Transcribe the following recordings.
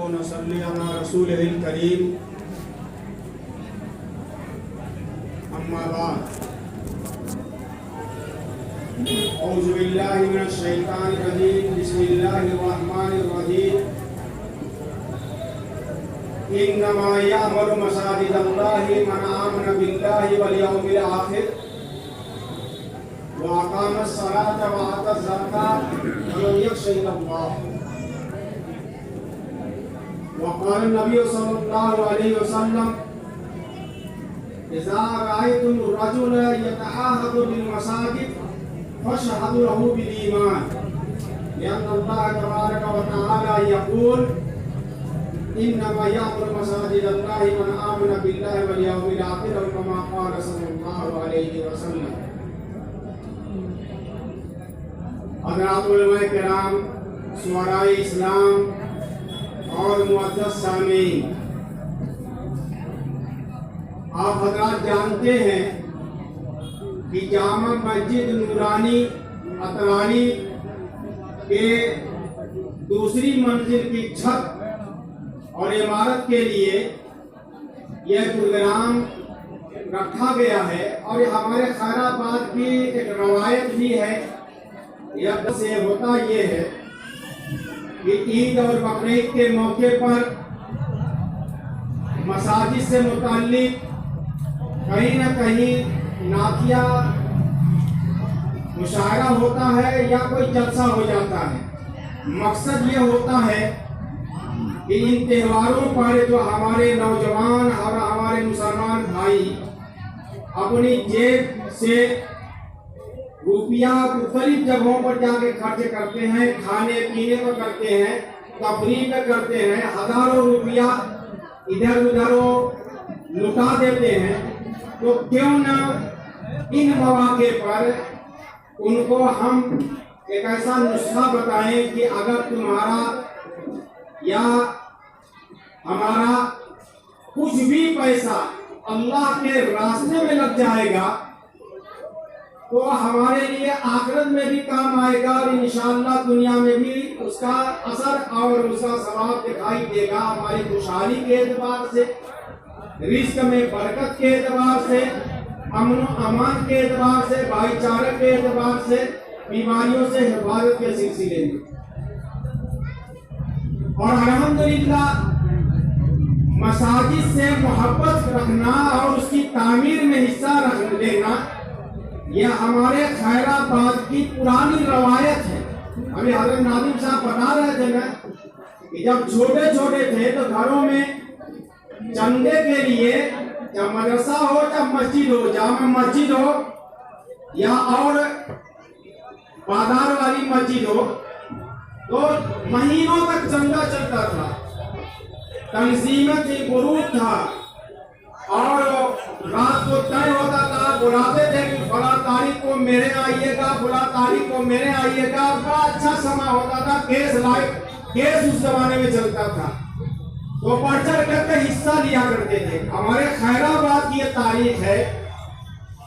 ونصلي على رسوله الكريم أما بعد أعوذ بالله من الشيطان الرجيم بسم الله الرحمن الرحيم إنما يعمر مساجد الله من آمن بالله واليوم الآخر وأقام الصلاة وآتى الزكاة ولم يخش إلا الله. وقال النبي صلى الله عليه وسلم إذا رأيتم الرجل يتعاهد بالمساجد فاشهدوا له بالإيمان لأن الله تبارك وتعالى يقول إنما يعمر مساجد الله من آمن بالله واليوم الآخر كما قال صلى الله عليه وسلم. حضرات علماء کرام، شعراء اسلام اور معزز سامعین، آپ حضرات جانتے ہیں کہ جامع مسجد نورانی اطرانی کے دوسری منزل کی چھت اور عمارت کے لیے یہ پروگرام رکھا گیا ہے، اور یہ ہمارے خیر آباد کی ایک روایت بھی ہے. یہ سے ہوتا یہ ہے کہ عید اور بقرعید کے موقع پر مساجد سے متعلق کہیں نہ کہیں نعتیہ مشاعرہ ہوتا ہے یا کوئی جلسہ ہو جاتا ہے. مقصد یہ ہوتا ہے کہ ان تہواروں پر جو ہمارے نوجوان اور ہمارے مسلمان بھائی اپنی جیب سے روپیہ مختلف جگہوں پر جا کے خرچ کرتے ہیں، کھانے پینے پر کرتے ہیں، تفریح پہ کرتے ہیں، ہزاروں روپیہ ادھر ادھر لٹا دیتے ہیں، تو کیوں نہ ان مواقع پر ان کو ہم ایک ایسا نسخہ بتائیں کہ اگر تمہارا یا ہمارا کچھ بھی پیسہ اللہ کے راستے میں لگ جائے گا تو ہمارے لیے آخرت میں بھی کام آئے گا، اور انشاءاللہ دنیا میں بھی اس کا اثر اور اس کا ثواب دکھائی دے گا. ہماری خوشحالی کے اعتبار سے، رزق میں برکت کے اعتبار سے، امن و امان کے اعتبار سے، بھائی چارے کے اعتبار سے، بیماریوں سے حفاظت کے سلسلے میں. اور الحمدللہ مساجد سے محبت رکھنا اور اس کی تعمیر میں حصہ لینا یہ ہمارے خیر آباد کی پرانی روایت ہے. ابھی حضرت ناظم صاحب بتا رہے تھے کہ جب چھوٹے چھوٹے تھے تو گھروں میں چندے کے لیے یا مدرسہ ہو یا مسجد ہو، جامع مسجد ہو یا اور بازار والی مسجد ہو، تو مہینوں تک چندہ چلتا تھا، تنظیمیں تھی، گروپ تھا، اور رات کو طے ہوتا تھا، بلاتے تھے کہ فلاں تاریخ کو میرے آئیے گا، فلاں تاریخ کو میرے آئیے گا. بڑا اچھا سما ہوتا تھا. کیس اس زمانے میں چلتا تھا، تو بڑھ چڑھ کر کے حصہ لیا کرتے تھے. ہمارے خیر آباد کی یہ تاریخ ہے،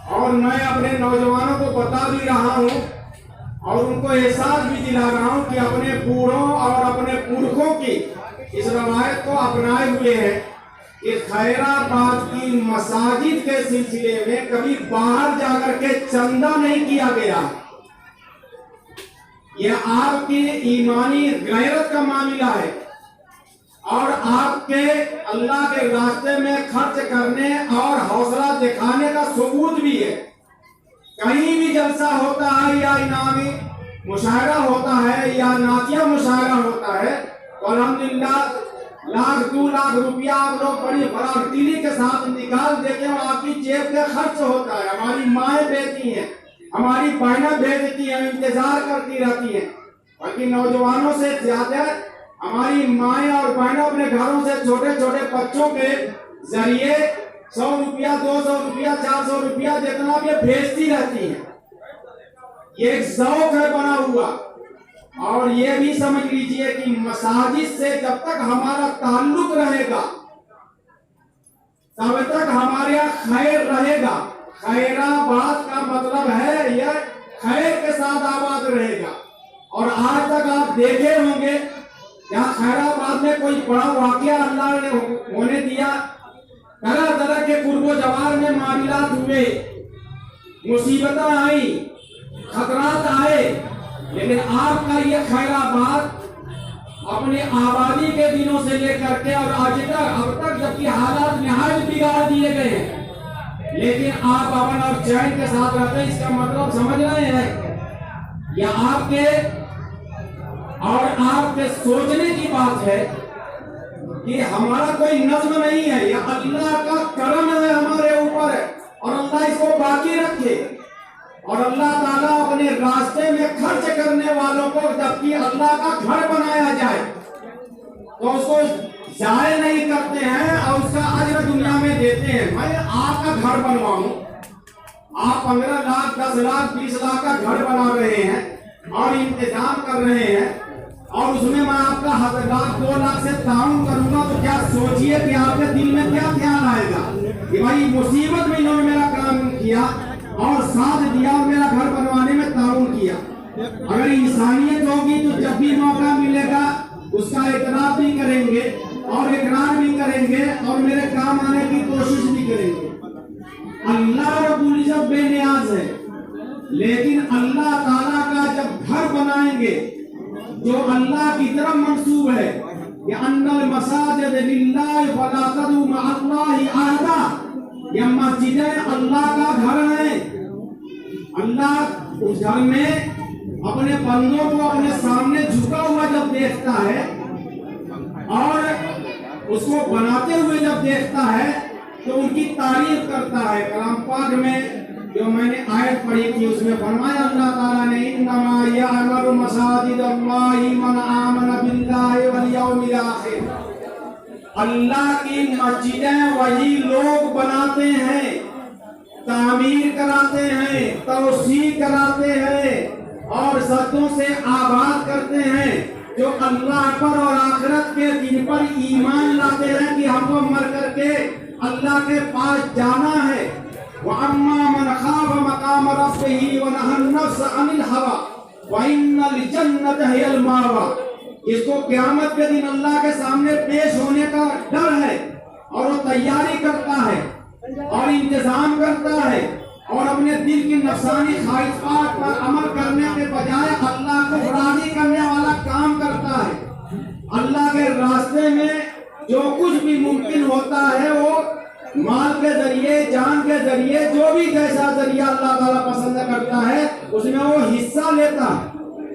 اور میں اپنے نوجوانوں کو بتا بھی رہا ہوں اور ان کو احساس بھی دلا رہا ہوں کہ اپنے بوڑھوں اور اپنے پورکھوں کی اس روایت کو اپنائے ہوئے ہیں کہ خیر آباد کی مساجد کے سلسلے میں کبھی باہر جا کر کے چندہ نہیں کیا گیا. یہ آپ کی ایمانی غیرت کا معاملہ ہے، اور آپ کے اللہ کے راستے میں خرچ کرنے اور حوصلہ دکھانے کا ثبوت بھی ہے. کہیں بھی جلسہ ہوتا ہے یا انعامی مشاعرہ ہوتا ہے یا نعتیہ مشاعرہ ہوتا ہے تو الحمدللہ لاکھ 2 لاکھ روپیہ آپ لوگ بڑی فراخ دلی کے ساتھ نکال دیتے ہیں، اور آپ کی جیب کے خرچ ہوتا ہے. ہماری مائیں دیتی ہیں، ہماری بہنیں دیتی ہیں، انتظار کرتی رہتی ہیں. باقی نوجوانوں سے زیادہ ہماری مائیں اور بہنیں اپنے گھروں سے چھوٹے چھوٹے بچوں کے ذریعے 100 روپیہ 200 روپیہ 400 روپیہ جتنا بھی بھیجتی رہتی ہیں. یہ ایک ذوق ہے بنا ہوا. اور یہ بھی سمجھ لیجئے کہ مساجد سے جب تک ہمارا تعلق رہے گا تب تک ہمارے خیر رہے گا. خیر آباد کا مطلب ہے یہ خیر کے ساتھ آباد رہے گا. اور آج تک آپ دیکھے ہوں گے کیا خیر آباد میں کوئی بڑا واقعہ اللہ نے ہونے دیا؟ طرح طرح کے قرب و جوار میں معاملات ہوئے، مصیبتیں آئی، خطرات آئے، لیکن آپ کا یہ خیر آباد اپنے آبادی کے دنوں سے لے کر کے اور آج تک اب تک جبکہ حالات نہایت بگاڑ دیے گئے ہیں، لیکن آپ امن اور چین کے ساتھ رہتے ہیں۔ اس کا مطلب سمجھ رہے ہیں؟ یہ آپ کے اور آپ کے سوچنے کی بات ہے کہ ہمارا کوئی نظم نہیں ہے، یہ اللہ کا کرم ہے ہمارے اوپر، اور اللہ اس کو باقی رکھے۔ اور اللہ تعالیٰ اپنے راستے میں خرچ کرنے والوں کو جبکہ اللہ کا گھر بنایا جائے تو اس کو ضائع نہیں کرتے ہیں اور اس کا اجر دنیا میں دیتے ہیں۔ میں آپ کا گھر بنواؤں، آپ 15 لاکھ 10 لاکھ 20 لاکھ کا گھر بنا رہے ہیں اور انتظام کر رہے ہیں، اور اس میں میں آپ کا 1 لاکھ 2 لاکھ سے تعاون کروں گا تو کیا سوچئے کہ آپ کے دل میں کیا خیال آئے گا کہ بھائی مصیبت میں انہوں نے میرا کام کیا اور ساتھ دیا اور میرا گھر بنوانے میں تعاون کیا۔ اگر انسانیت ہوگی تو جب بھی موقع ملے گا اس کا اعتراف بھی کریں گے اور اقرار بھی کریں گے اور میرے کام آنے کی کوشش بھی کریں گے۔ اللہ رب العزت بے نیاز ہے، لیکن اللہ تعالیٰ کا جب گھر بنائیں گے جو اللہ کی طرف منسوب ہے کہ ان المساجد للہ فلا تدعوا مع اللہ احدا، یہ مسجدیں اللہ کا گھر ہے۔ اللہ اس گھر میں اپنے بندوں کو اپنے سامنے جھکا ہوا جب دیکھتا ہے اور اس کو بناتے ہوئے جب دیکھتا ہے تو ان کی تعریف کرتا ہے۔ کلام پاک میں جو میں نے آیت پڑھی تھی اس میں فرمایا اللہ تعالیٰ نے انما یعمر مساجد اللہ من آمن باللہ والیوم الآخر، اللہ کی مسجدیں وہی لوگ بناتے ہیں، تعمیر کراتے ہیں، توسیع کراتے ہیں اور سدوں سے آباد کرتے ہیں جو اللہ پر اور آخرت کے دن پر ایمان لاتے ہیں کہ ہم کو مر کر کے اللہ کے پاس جانا ہے۔ وَأَمَّا مَنْ خَافَ مَقَامَ رَبِّهِ وَنَهَى النَّفْسَ عَنِ الْهَوَىٰ وَإِنَّ الْجَنَّةَ هِيَ الْمَأْوَىٰ، اس کو قیامت کے دن اللہ کے سامنے پیش ہونے کا ڈر ہے اور وہ تیاری کرتا ہے اور انتظام کرتا ہے اور اپنے دل کی نفسانی خواہشات پر عمل کرنے کے بجائے اللہ کو راضی کرنے والا کام کرتا ہے۔ اللہ کے راستے میں جو کچھ بھی ممکن ہوتا ہے وہ مال کے ذریعے، جان کے ذریعے، جو بھی جیسا ذریعہ اللہ تعالیٰ پسند کرتا ہے اس میں وہ حصہ لیتا ہے۔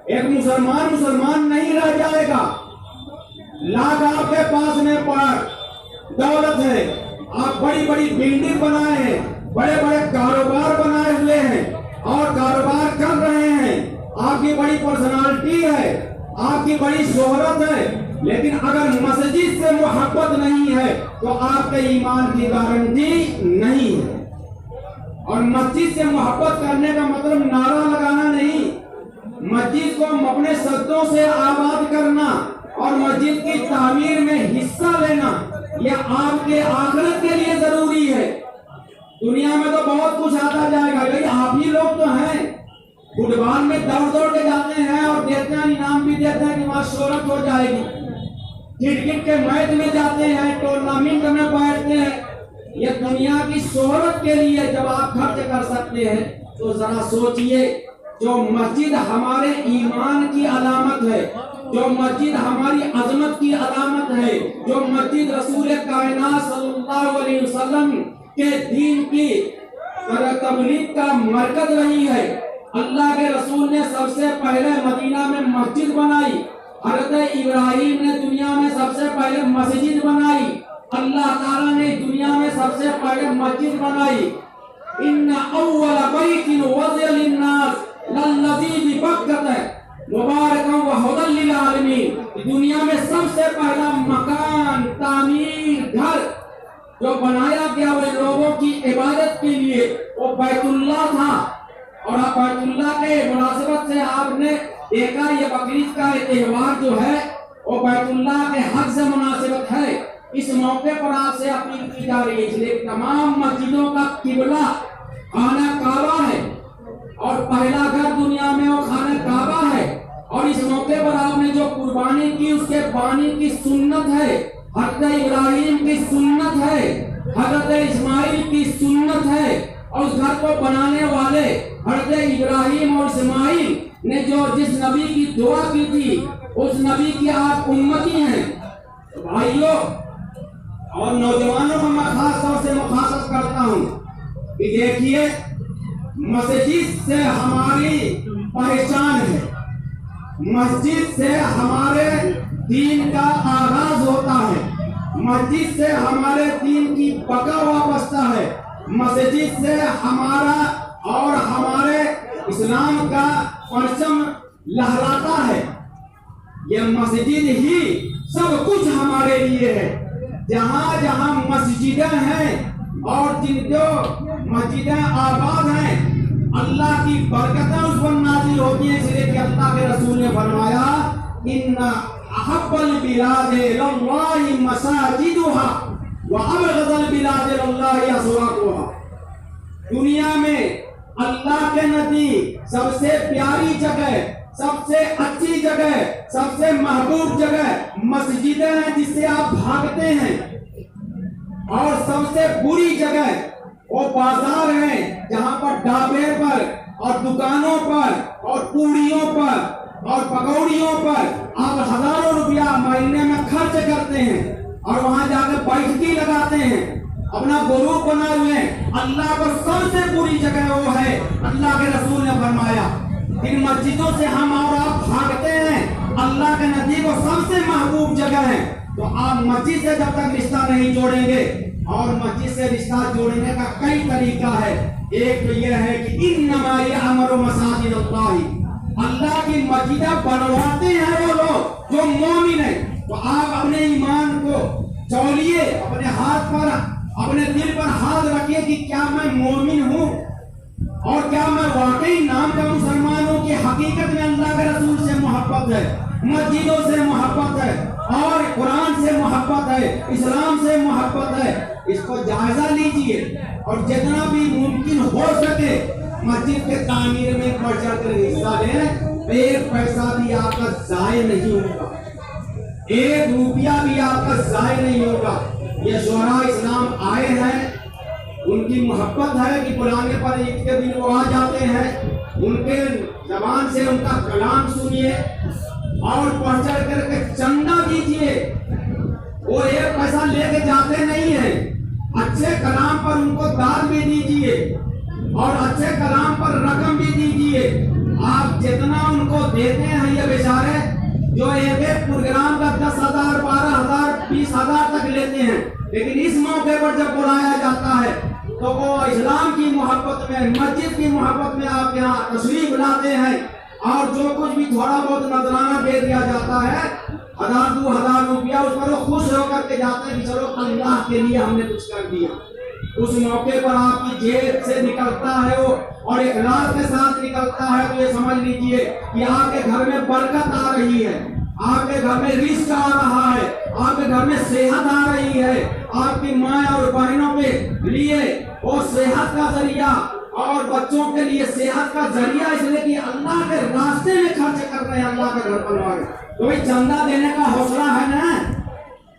ایک مسلمان نہیں رہ جائے گا۔ لاکھ آپ کے پاس میں دولت ہے، آپ بڑی بڑی بلڈنگ بنائے ہیں، بڑے بڑے کاروبار بنائے ہوئے ہیں اور کاروبار کر رہے ہیں، آپ کی بڑی پرسنالٹی ہے، آپ کی بڑی شہرت ہے، لیکن اگر مسجد سے محبت نہیں ہے تو آپ کے ایمان کی گارنٹی نہیں ہے۔ اور مسجد سے محبت کرنے کا مطلب نعرہ لگانا نہیں، مسجد کو اپنے سدوں سے آباد کرنا اور مسجد کی تعمیر میں حصہ لینا یہ آپ کے آخرت کے لیے ضروری ہے۔ دنیا میں تو بہت کچھ آتا جائے گا، لیکن آپ ہی لوگ تو ہیں فٹ بال میں دوڑ کے جاتے ہیں اور دیتے ہیں، انعام بھی دیتے ہیں کہ وہاں شہرت ہو جائے گی، کرکٹ کے میچ میں جاتے ہیں، ٹورنامنٹ میں بیٹھتے ہیں، یہ دنیا کی شہرت کے لیے جب آپ خرچ کر سکتے ہیں تو ذرا سوچئے جو مسجد ہمارے ایمان کی علامت ہے، جو مسجد ہماری عظمت کی علامت ہے، جو مسجد رسول کائنات صلی اللہ علیہ وسلم کے دین کی تبلیغ کا مرکز رہی ہے۔ اللہ کے رسول نے سب سے پہلے مدینہ میں مسجد بنائی، حضرت ابراہیم نے دنیا میں سب سے پہلے مسجد بنائی، اللہ تعالیٰ نے دنیا میں سب سے پہلے مسجد بنائی۔ ان اول بیت وضع للناس للذی ببکۃ مبارکا وہدی للعالمین، دنیا میں سب سے پہلا مکان، تعمیر، گھر جو بنایا گیا وہ لوگوں کی عبادت کے لیے وہ بیت اللہ تھا۔ اور بیت اللہ کے مناسبت سے آپ نے دیکھا یہ بقرعید کا تہوار جو ہے وہ بیت اللہ کے حق سے مناسبت ہے۔ اس موقع پر آپ سے اپیل کی جا رہی ہے، اس لیے تمام مسجدوں کا قبلہ خانہ کعبہ ہے اور پہلا گھر دنیا میں وہ خانہ کعبہ ہے، اور اس موقع پر آپ نے جو قربانی کی اس کے بانی کی سنت ہے، حضرت ابراہیم کی سنت ہے، حضرت اسماعیل کی سنت ہے، اور اس گھر کو بنانے والے حضرت ابراہیم اور اسماعیل نے جو جس نبی کی دعا کی تھی اس نبی کی آپ امتی ہیں۔ بھائیوں اور نوجوانوں کو میں خاص طور سے مخاطب کرتا ہوں کہ دیکھیے، مسجد سے ہماری پہچان ہے، مسجد سے ہمارے دین کا آغاز ہوتا ہے، مسجد سے ہمارے دین کی بقا وابستہ ہے، مسجد سے ہمارا اور ہمارے اسلام کا پرچم لہراتا ہے۔ یہ مسجد ہی سب کچھ ہمارے لیے ہے۔ جہاں جہاں مسجدیں ہیں اور جن جو مسجدیں آباد ہیں، اللہ کی برکتیں اس پر نازل ہوتی ہیں، اس لیے کہ اللہ کے رسول نے فرمایا ان احب البلاد للہ مساجدها وابغض البلاد للہ اسواقها۔ دنیا میں اللہ کے نزدیک سب سے پیاری جگہ، سب سے اچھی جگہ، سب سے محبوب جگہ مسجدیں ہیں جس سے آپ بھاگتے ہیں، اور سب سے بری جگہ وہ بازار ہیں جہاں پر ڈھابے پر اور دکانوں پر اور پوڑیوں پر اور پکوڑیوں پر آپ ہزاروں روپیہ مہینے میں خرچ کرتے ہیں اور وہاں جا کے بیٹھکی لگاتے ہیں، اپنا گروپ بنائے ہوئے ہیں۔ اللہ کو سب سے بری جگہ وہ ہے، اللہ کے رسول نے فرمایا ان مسجدوں سے ہم اور آپ بھاگتے ہیں، اللہ کے نزدیک وہ سب سے محبوب جگہ ہے۔ تو آپ مسجد سے جب تک رشتہ نہیں جوڑیں گے، اور مسجد سے رشتہ جوڑنے کا کئی طریقہ ہے، ایک تو یہ ہے کہ انما یعمر مساجد اللہ، اللہ کی مسجدیں بنواتے ہیں وہ لوگ جو مومن ہیں۔ تو آپ اپنے ایمان کو چولیے، اپنے ہاتھ پر، اپنے دل پر ہاتھ رکھیے کہ کیا میں مومن ہوں اور کیا میں واقعی نام کا مسلمان ہوں، کہ حقیقت میں اللہ کے رسول سے محبت ہے، مسجدوں سے محبت ہے، اور قرآن سے محبت ہے، اسلام سے محبت ہے۔ اس کو جائزہ لیجئے اور جتنا بھی ممکن ہو سکے مسجد کے تعمیر میں بڑھ چڑھ کر حصہ لیں۔ ایک پیسہ بھی آپ کا ضائع نہیں ہوگا، ایک روپیہ بھی آپ کا ضائع نہیں ہوگا۔ یہ شعراء اسلام آئے ہیں، ان کی محبت ہے کہ بلانے پر عید کے دن وہ آ جاتے ہیں، ان کے زبان سے ان کا کلام سنیے اور بڑھ چڑھ کر کے چندہ دیجیے۔ وہ ایک پیسہ لے کے جاتے نہیں ہیں، اچھے کلام پر ان کو داد بھی دیجیے اور اچھے کلام پر رقم بھی دیجیے۔ آپ جتنا ان کو دیتے ہیں، یہ بیچارے جو ایک ایک پروگرام کا 10,000 12,000 20,000 تک لیتے ہیں، لیکن اس موقع پر جب بلایا جاتا ہے تو وہ اسلام کی محبت میں، مسجد کی محبت میں آپ یہاں تشریف لاتے ہیں، اور جو کچھ بھی تھوڑا بہت نذرانہ دے دیا جاتا ہے 1,000 2,000 روپیہ، اس پر وہ خوش ہو کر کے جاتے ہیں کہ چلو اللہ کے لیے ہم نے کچھ کر دیا۔ اس موقع پر آپ کی جیب سے نکلتا ہے وہ اور اخلاص کے ساتھ نکلتا ہے، تو یہ سمجھ لیجئے کہ آپ کے گھر میں برکت آ رہی ہے، آپ کے گھر میں رزق آ رہا ہے، آپ کے گھر میں صحت آ رہی ہے، آپ کی ماں اور بہنوں کے لیے وہ صحت کا ذریعہ اور بچوں کے لیے صحت کا ذریعہ، اس لیے کہ اللہ کے راستے میں خرچ کر رہے ہیں، اللہ کا گھر بنوا رہے ہیں۔ تو چندہ دینے کا حوصلہ ہے نا،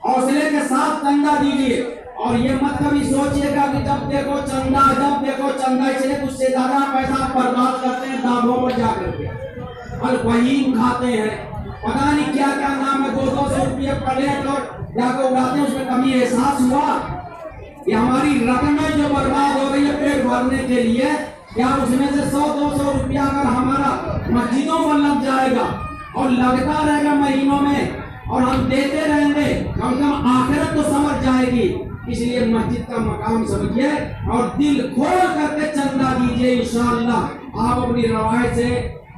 حوصلے کے ساتھ چندہ دیجیے، اور یہ مت کبھی سوچیے گا کہ جب دیکھو چندہ، جب دیکھو چندہ، اس لیے کچھ سے زیادہ پیسہ برباد کرتے ہیں ڈھابوں پر جا کر کے، الفہیم کھاتے ہیں، پتہ نہیں کیا کیا نام ہے، 200 روپیہ پلیٹ اور جا کے اڑاتے ہیں۔ اس میں کبھی احساس ہوا کہ ہماری رقمیں جو برباد ہو رہی ہے پیٹ بھرنے کے لیے، کیا اس میں سے 100-200 روپیہ اگر ہمارا مسجدوں پر لگ جائے گا اور لگتا رہے گا مہینوں میں اور ہم دیتے رہیں گے، کم سے کم آخرت تو سمجھ جائے گی۔ اس لیے مسجد کا مقام سمجھیے اور دل کھول کر کے چندہ دیجیے، انشاءاللہ آپ اپنی روایت سے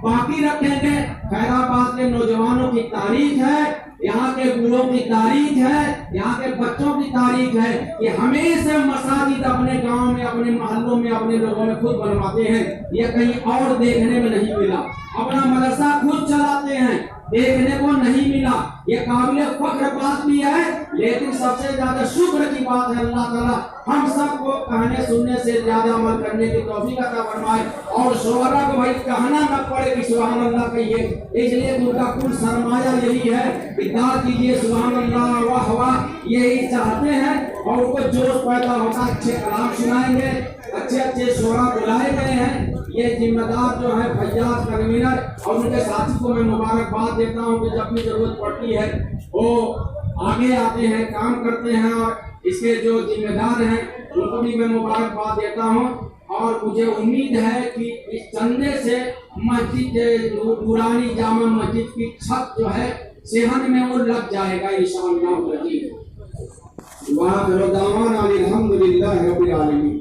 باقی رکھیں گے۔ خیر آباد کے نوجوانوں کی تاریخ ہے، یہاں کے بوڑھوں کی تاریخ ہے، یہاں کے بچوں کی تاریخ ہے کہ ہمیشہ مساجد اپنے گاؤں میں، اپنے محلوں میں، اپنے لوگوں میں خود بنواتے ہیں، یہ کہیں اور دیکھنے میں نہیں ملا۔ اپنا مدرسہ خود چلاتے ہیں، دیکھنے کو نہیں ملا۔ یہ قابل فخر بات بھی ہے، لیکن سب سے زیادہ شکر کی بات ہے اللہ تعالیٰ ہم سب کو کہنے سننے سے زیادہ عمل کرنے کی توفیق عطا فرمائے۔ اور شعرا کو بھائی کہنا نہ پڑے کہ سبحان اللہ کہیے، اس لیے ان کا کل سرمایہ یہی ہے کہ داد کیجیے سبحان اللہ واہ واہ، یہی چاہتے ہیں اور ان کو جوش پیدا ہوتا ہے، اچھے کلام سنائیں گے، اچھے اچھے شعرا بلائے گئے ہیں۔ یہ ذمہ دار جو ہے فیاض کنوینر اور ان کے ساتھی کو میں مبارکباد دیتا ہوں کہ جب بھی ضرورت پڑتی ہے وہ آگے آتے ہیں، کام کرتے ہیں، اور اس کے جو ذمہ دار ہیں ان کو بھی میں مبارکباد دیتا ہوں۔ اور مجھے امید ہے کہ اس چندے سے مسجد نورانی جامع مسجد کی چھت جو ہے صحن میں وہ لگ جائے گا انشاءاللہ العزیز۔ وآخر دعوانا الحمدللہ رب العالمین۔